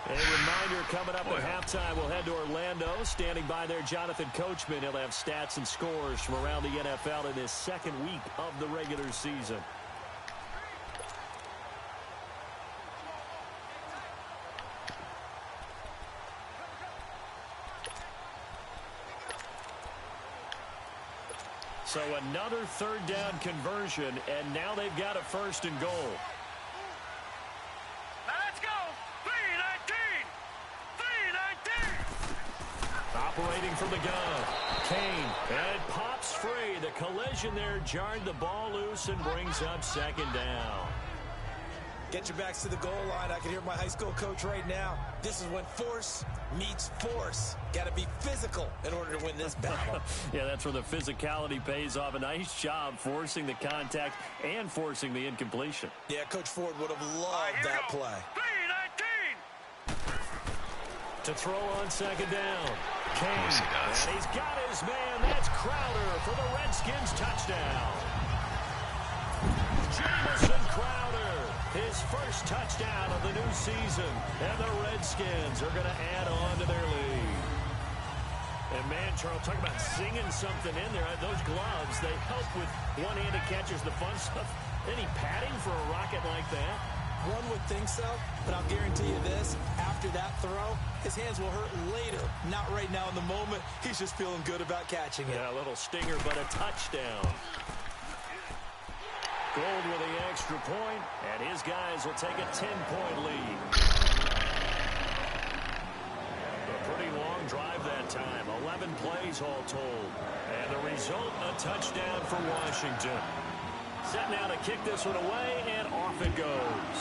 A reminder coming up at halftime, we'll head to Orlando. Standing by there, Jonathan Coachman. He'll have stats and scores from around the NFL in his second week of the regular season. So another third down conversion, and now they've got a 1st and goal. Let's go. 3-19. 3-19. Operating from the gun. Kane, and it pops free. The collision there jarred the ball loose and brings up 2nd down. Get your backs to the goal line. I can hear my high school coach right now. This is when force meets force. Got to be physical in order to win this battle. Yeah, that's where the physicality pays off. A nice job forcing the contact and forcing the incompletion. Yeah, Coach Ford would have loved that play. 3-19. To throw on 2nd down. Kane, Of course he does. and he's got his man. That's Crowder for the Redskins touchdown. Jamison Crowder, his first touchdown of the new season. And the Redskins are going to add on to their lead. And man, Charles, talk about singing something in there. Those gloves, they help with one-handed catches, the fun stuff. Any padding for a rocket like that? One would think so, but I'll guarantee you this. After that throw, his hands will hurt later. Not right now in the moment. He's just feeling good about catching it. Yeah, a little stinger, but a touchdown. Gold with the extra point, and his guys will take a 10-point lead. A pretty long drive that time, 11 plays all told. And the result, a touchdown for Washington. Set now to kick this one away, and off it goes.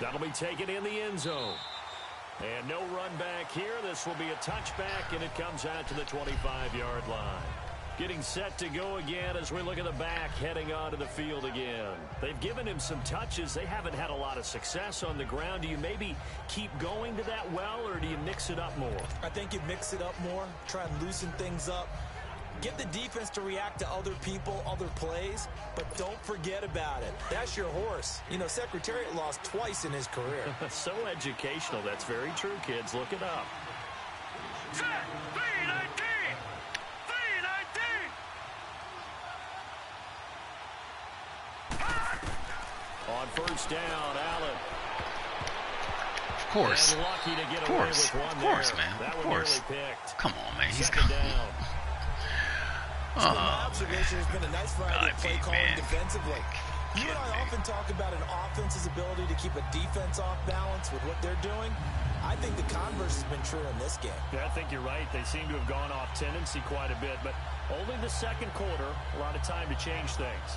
That'll be taken in the end zone. And no run back here. This will be a touchback, and it comes out to the 25-yard line. Getting set to go again as we look at the back heading onto the field again. They've given him some touches. They haven't had a lot of success on the ground. Do you maybe keep going to that well, or do you mix it up more? I think you mix it up more, try and loosen things up. Get the defense to react to other people, other plays, but don't forget about it. That's your horse. You know, Secretariat lost twice in his career. So educational. That's very true, kids. Look it up. Set. 3-19. 3-19. On 1st down, Allen. Of course. And lucky to get Of away course. with one Of course, there. man. That Of one course. nearly picked. Come on, man. He's 2nd gone. down. So my observation has been a nice variety of play calling man. defensively. You and I often talk about an offense's ability to keep a defense off balance with what they're doing. I think the converse has been true in this game. Yeah, I think you're right. They seem to have gone off tendency quite a bit, but only the 2nd quarter, a lot of time to change things.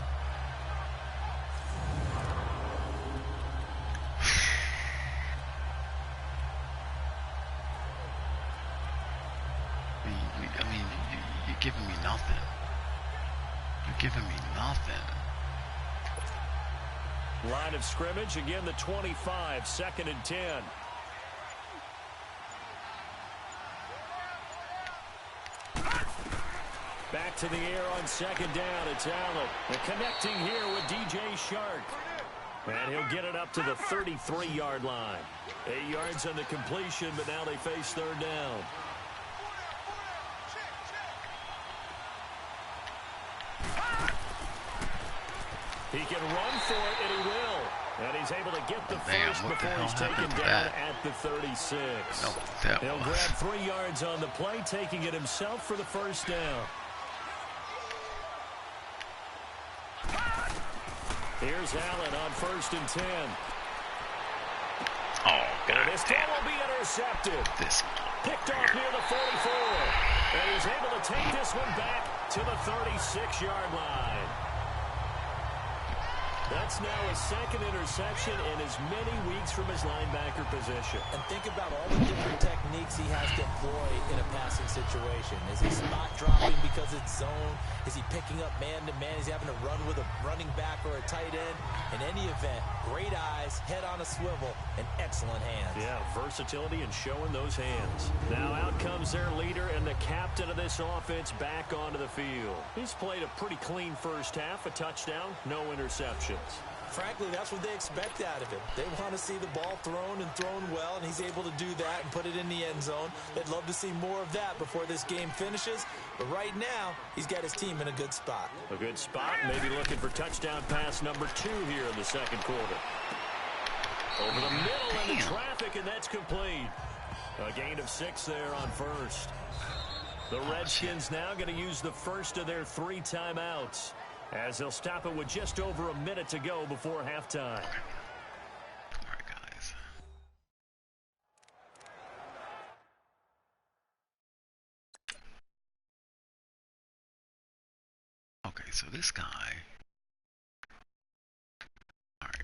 I mean, you're giving me nothing. You're giving me nothing. Line of scrimmage, again the 25, 2nd and 10. Back to the air on 2nd down. It's Allen. And connecting here with DJ Shark. And he'll get it up to the 33-yard line. 8 yards on the completion, but now they face 3rd down. He can run for it, and he will. And he's able to get the first before he's taken down at the 36. He'll grab 3 yards on the play, taking it himself for the 1st down. Here's Allen on 1st and 10. Oh, God This damn ball will be intercepted. this. Picked off near the 44. And he's able to take this one back to the 36-yard line. That's now his 2nd interception in as many weeks from his linebacker position. And think about all the different techniques he has to employ in a passing situation. Is he spot dropping because it's zone? Is he picking up man-to-man? Is he having to run with a running back or a tight end? In any event, great eyes, head on a swivel, and excellent hands. Yeah, versatility and showing those hands. Now out comes their leader and the captain of this offense back onto the field. He's played a pretty clean first half, a touchdown, no interceptions. Frankly, that's what they expect out of him. They want to see the ball thrown and thrown well, and he's able to do that and put it in the end zone. They'd love to see more of that before this game finishes. But right now, he's got his team in a good spot. A good spot, maybe looking for touchdown pass number 2 here in the second quarter. Over the middle into traffic, and that's complete. A gain of 6 there on first. The Redskins now going to use the first of their 3 timeouts, as they'll stop it with just over a minute to go before halftime. All right, guys. Okay, so this guy. All right.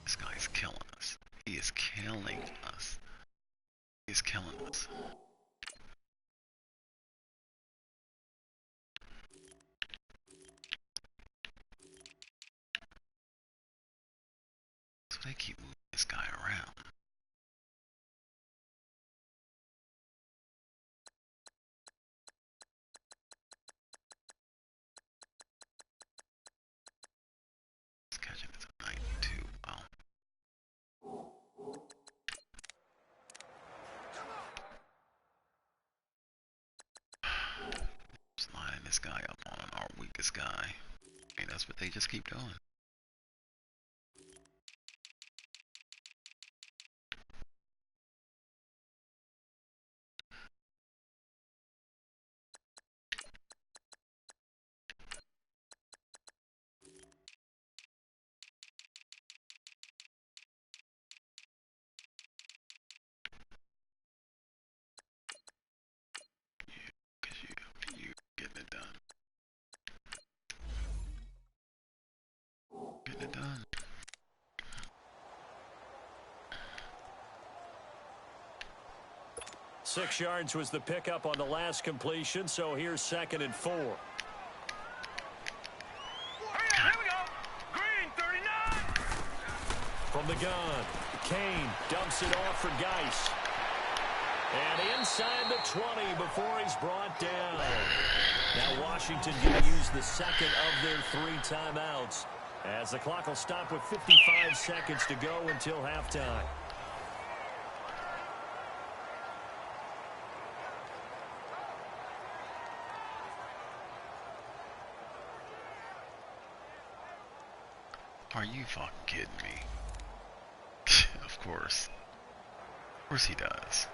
This guy's killing us. He is killing us. He is killing us. So they keep moving this guy around. He's catching it at 92. Wow. Just lining this guy up on our weakest guy. I mean, that's what they just keep doing. Cause you getting it done. Getting it done. Six yards was the pickup on the last completion, so here's 2nd and 4. Here we go. Green, 39. From the gun, Kane dumps it off for Geis. And inside the 20 before he's brought down. Now Washington going to use the second of their 3 timeouts, as the clock will stop with 55 seconds to go until halftime. Are you fucking kidding me? Of course. Of course he does.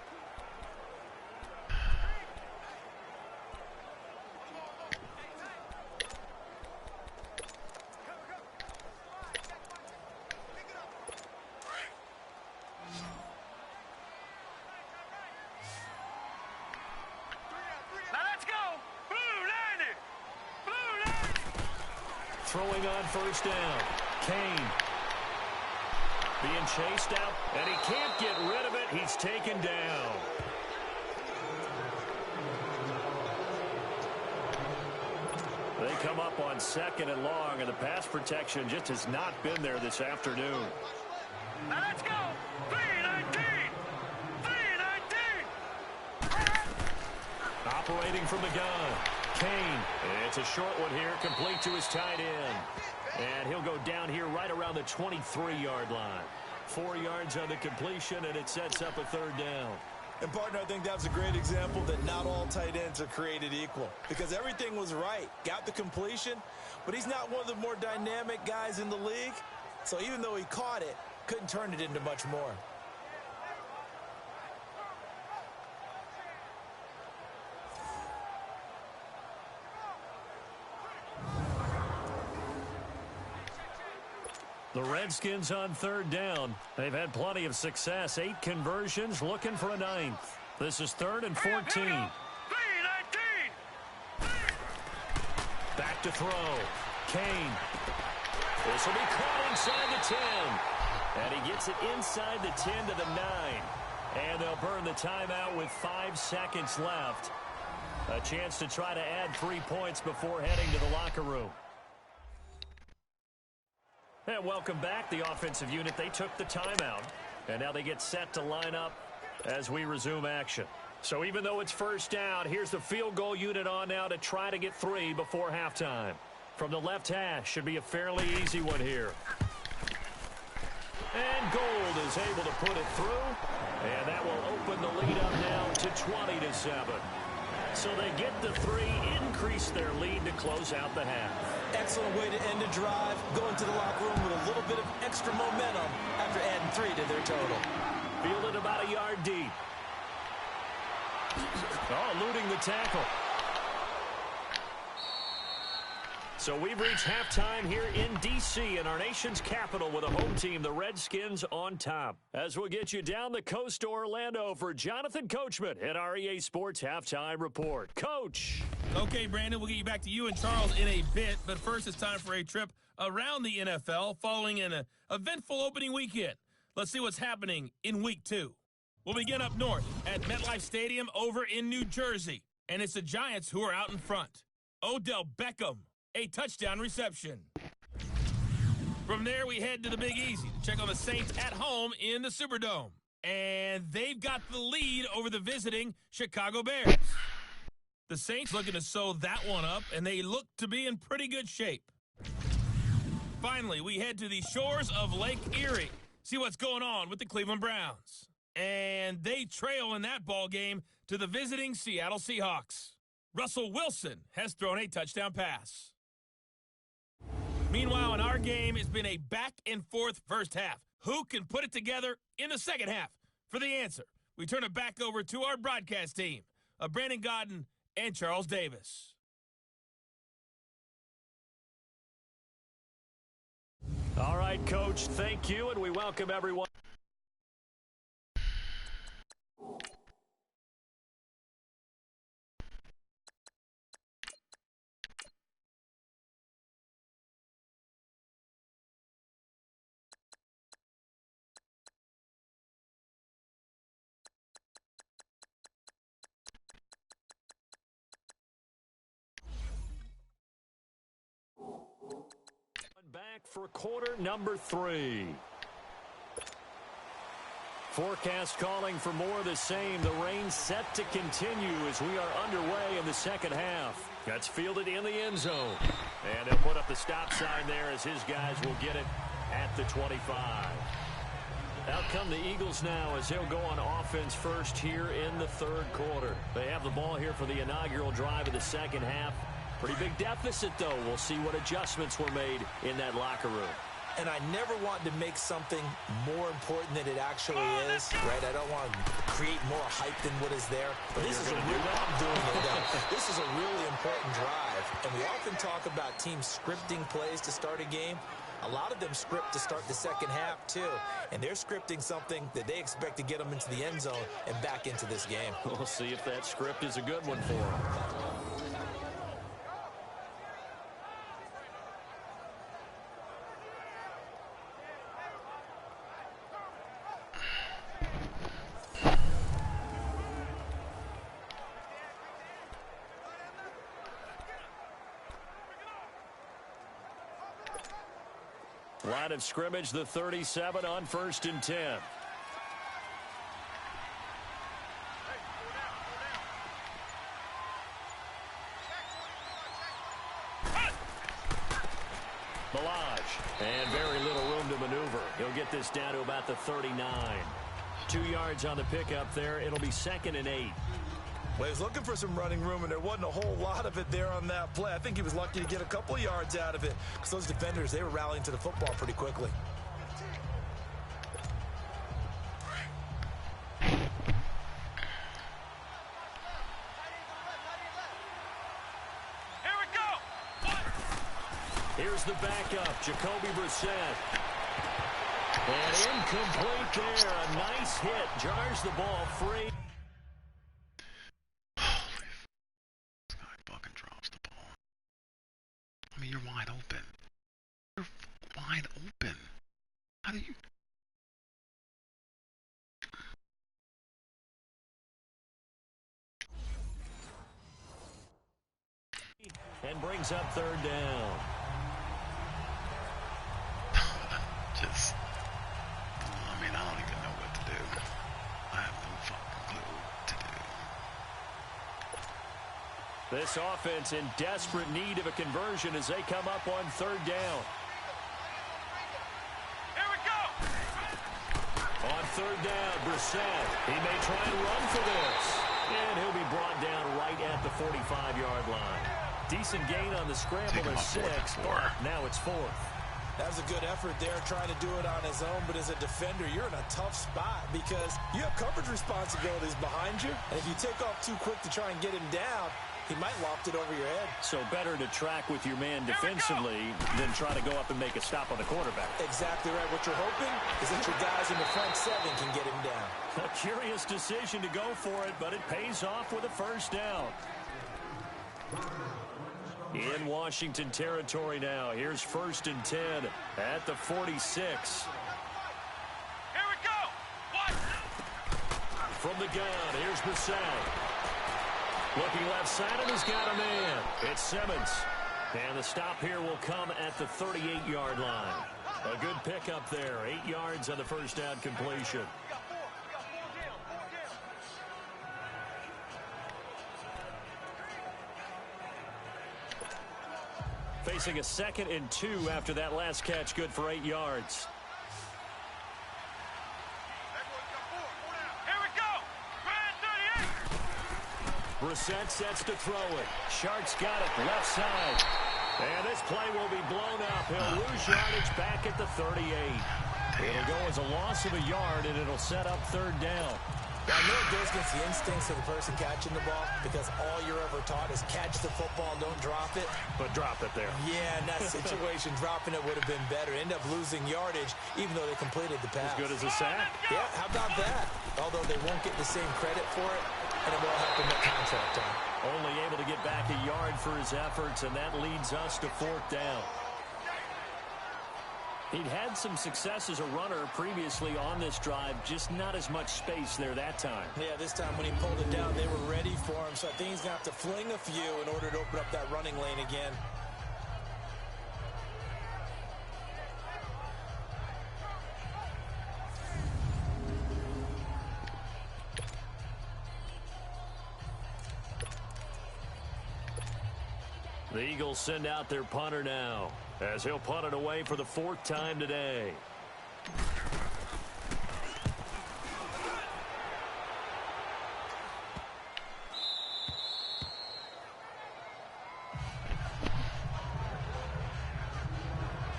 Now let's go. Blue landed. Blue landed. Throwing on first down. Kane being chased out, and he can't get rid of it. He's taken down. They come up on 2nd and long, and the pass protection just has not been there this afternoon. Now let's go. 319. 319. Operating from the gun. Kane. It's a short one here, complete to his tight end. And he'll go down here right around the 23-yard line. 4 yards on the completion, and it sets up a 3rd down. And, partner, I think that was a great example that not all tight ends are created equal, because everything was right. Got the completion, but he's not one of the more dynamic guys in the league. So even though he caught it, couldn't turn it into much more. The Redskins on 3rd down. They've had plenty of success. 8 conversions, looking for a 9th. This is 3rd and 14. 319. Back to throw. Kane. This will be caught inside the 10. And he gets it inside the 10 to the 9. And they'll burn the timeout with 5 seconds left. A chance to try to add 3 points before heading to the locker room. And welcome back, the offensive unit. They took the timeout, and now they get set to line up as we resume action. So even though it's first down, here's the field goal unit on now to try to get 3 before halftime. From the left hash, should be a fairly easy one here. And Gold is able to put it through. And that will open the lead up now to 20-7. So they get the three, increase their lead to close out the half. Excellent way to end a drive. Going to the locker room with a little bit of extra momentum after adding 3 to their total. Fielded about a yard deep. Oh, eluding the tackle. So we've reached halftime here in D.C. in our nation's capital with a home team, the Redskins, on top. As we'll get you down the coast to Orlando for Jonathan Coachman at our EA Sports Halftime Report. Coach. Okay, Brandon, we'll get you back to you and Charles in a bit, but first it's time for a trip around the NFL following an eventful opening weekend. Let's see what's happening in Week 2. We'll begin up north at MetLife Stadium over in New Jersey, and it's the Giants who are out in front. Odell Beckham, a touchdown reception. From there, we head to the Big Easy to check on the Saints at home in the Superdome. And they've got the lead over the visiting Chicago Bears. The Saints looking to sew that one up, and they look to be in pretty good shape. Finally, we head to the shores of Lake Erie. See what's going on with the Cleveland Browns. And they trail in that ball game to the visiting Seattle Seahawks. Russell Wilson has thrown a touchdown pass. Meanwhile, in our game, it's been a back-and-forth first half. Who can put it together in the second half? For the answer, we turn it back over to our broadcast team of Brandon Gaudin and Charles Davis. All right, Coach, thank you, and we welcome everyone. Back for quarter number 3. Forecast calling for more of the same. The rain set to continue as we are underway in the second half. That's fielded in the end zone. And he'll put up the stop sign there as his guys will get it at the 25. Out come the Eagles now as they'll go on offense first here in the third quarter. They have the ball here for the inaugural drive of the second half. Pretty big deficit, though. We'll see what adjustments were made in that locker room. And I never want to make something more important than it actually is, right? I don't want to create more hype than what is there. But this is a really, I'm doing it now. This is a really important drive. And we often talk about teams scripting plays to start a game. A lot of them script to start the second half, too. And they're scripting something that they expect to get them into the end zone and back into this game. We'll see if that script is a good one for them. Line of scrimmage, the 37 on 1st and 10. Ballage, and very little room to maneuver. He'll get this down to about the 39. 2 yards on the pickup there. It'll be 2nd and 8. Well, he was looking for some running room, and there wasn't a whole lot of it there on that play. I think he was lucky to get a couple of yards out of it because those defenders, they were rallying to the football pretty quickly. Here we go. Here's the backup, Jacoby Brissett. And incomplete there. A nice hit. Jars the ball free. You're wide open. You're wide open. How do you... And brings up 3rd down. Just... I mean, I don't even know what to do. I have no fucking clue what to do. This offense in desperate need of a conversion as they come up on third down. Here we go. On third down, Brissett. He may try and run for this. And he'll be brought down right at the 45-yard line. Decent gain on the scramble to 6, but now it's 4th. That was a good effort there, trying to do it on his own. But as a defender, you're in a tough spot because you have coverage responsibilities behind you. And if you take off too quick to try and get him down, he might loft it over your head. So better to track with your man defensively than try to go up and make a stop on the quarterback. Exactly right. What you're hoping is that your guys in the front 7 can get him down. A curious decision to go for it, but it pays off with a first down. In Washington territory now. Here's 1st and 10 at the 46. Here we go. What? From the gun, here's Brissett. Looking left side, and he's got a man. It's Simmons. And the stop here will come at the 38-yard line. A good pickup there. 8 yards on the first down completion. Facing a 2nd and 2 after that last catch, good for 8 yards. Here we go. Grand 38. Brissett sets to throw it. Sharks got it left side. And this play will be blown up. He'll lose yardage back at the 38. It'll go as a loss of a yard, and it'll set up third down. I know it goes against the instincts of the person catching the ball because all you're ever taught is catch the football, don't drop it. But drop it there. Yeah, in that situation, dropping it would have been better. End up losing yardage even though they completed the pass. As good as a sack. Yeah, how about that? Although they won't get the same credit for it, and it will help them at contract time. Only able to get back a yard for his efforts, and that leads us to 4th down. He'd had some success as a runner previously on this drive, just not as much space there that time. Yeah, this time when he pulled it down, they were ready for him, so I think he's going to have to fling a few in order to open up that running lane again. The Eagles send out their punter now, as he'll punt it away for the 4th time today.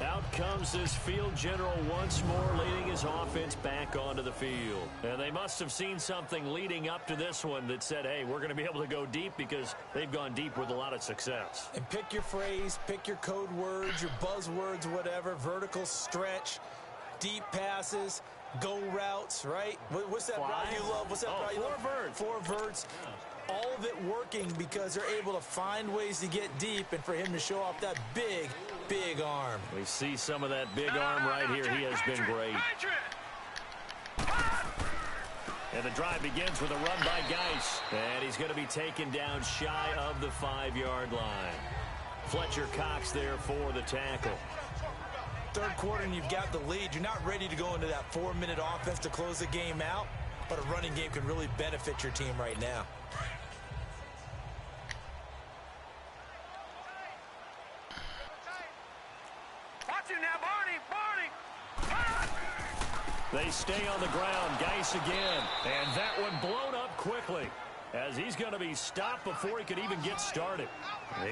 Out comes this field general once more, leading his offense back onto the field. And they must have seen something leading up to this one that said, hey, we're going to be able to go deep, because they've gone deep with a lot of success. And pick your phrase, pick your code words, your buzzwords, whatever, vertical stretch, deep passes, go routes, right? What's that route you love? What's that route you love? 4 verts. All of it working because they're able to find ways to get deep and for him to show off that big, big arm. We see some of that big arm right here. He has been great. And the drive begins with a run by Geis. And he's going to be taken down shy of the 5-yard line. Fletcher Cox there for the tackle. Third quarter and you've got the lead. You're not ready to go into that 4-minute offense to close the game out, but a running game can really benefit your team right now. Watch it now, Barney. They stay on the ground. Geis again. And that one blown up quickly, as he's going to be stopped before he could even get started.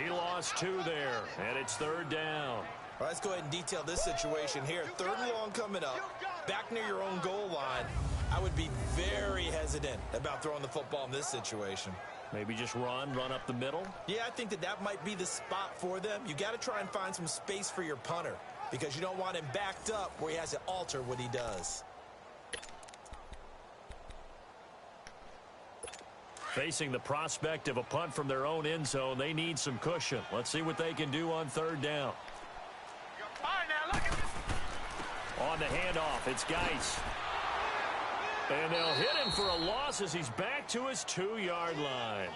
He lost 2 there, and it's third down. All right, let's go ahead and detail this situation here. 3rd and long coming up, back near your own goal line. I would be very hesitant about throwing the football in this situation. Maybe just run up the middle? Yeah, I think that might be the spot for them. You got to try and find some space for your punter because you don't want him backed up where he has to alter what he does. Facing the prospect of a punt from their own end zone, they need some cushion. Let's see what they can do on third down. On the handoff, it's Geis. And they'll hit him for a loss as he's back to his 2-yard line.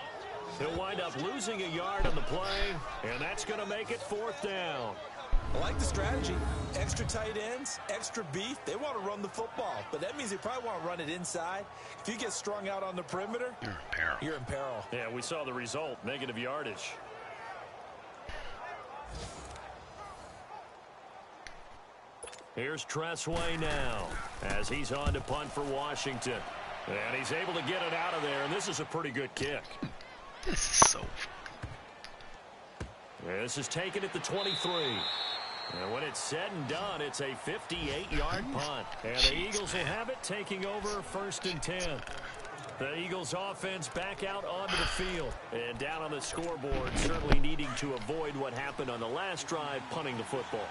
He'll wind up losing a yard on the play, and that's going to make it 4th down. I like the strategy. Extra tight ends, extra beef. They want to run the football, but that means they probably want to run it inside. If you get strung out on the perimeter, You're in peril. you're in peril. Yeah, we saw the result, negative yardage. Here's Tressway now as he's on to punt for Washington. And he's able to get it out of there, and this is a pretty good kick. This is so... This is taken at the 23. And when it's said and done, it's a 58-yard punt. And the Eagles will have it, taking over 1st and 10. The Eagles offense back out onto the field. And down on the scoreboard, certainly needing to avoid what happened on the last drive, punting the football.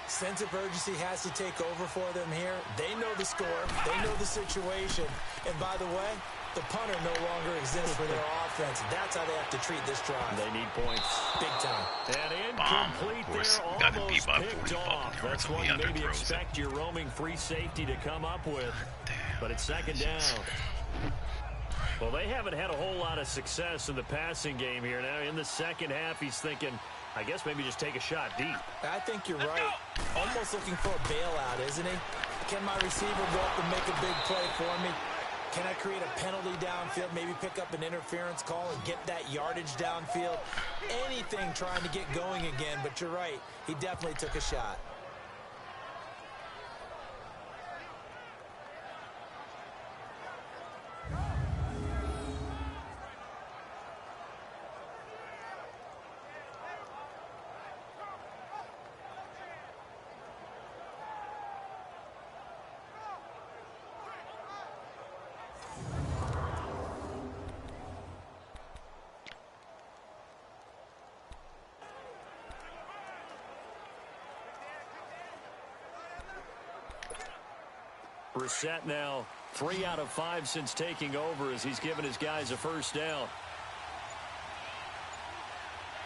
Sense of urgency has to take over for them here. They know the score. They know the situation. And by the way, the punter no longer exists for their offense. That's how they have to treat this drive. They need points. Big time. And incomplete there, almost picked off. That's what you maybe expect your roaming free safety to come up with. But it's 2nd down. Well, they haven't had a whole lot of success in the passing game here. Now, in the second half, he's thinking, I guess maybe just take a shot deep. I think you're right. Almost looking for a bailout, isn't he? Can my receiver go up and make a big play for me? Can I create a penalty downfield, maybe pick up an interference call and get that yardage downfield? Anything trying to get going again, but you're right. He definitely took a shot. Brissett now 3 out of 5 since taking over as he's given his guys a 1st down.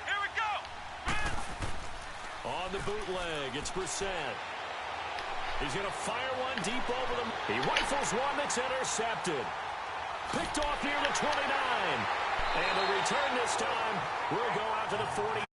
Here we go. On the bootleg, it's Brissett. He's going to fire one deep over them. He rifles one that's intercepted. Picked off near the 29. And the return this time will go out to the 40.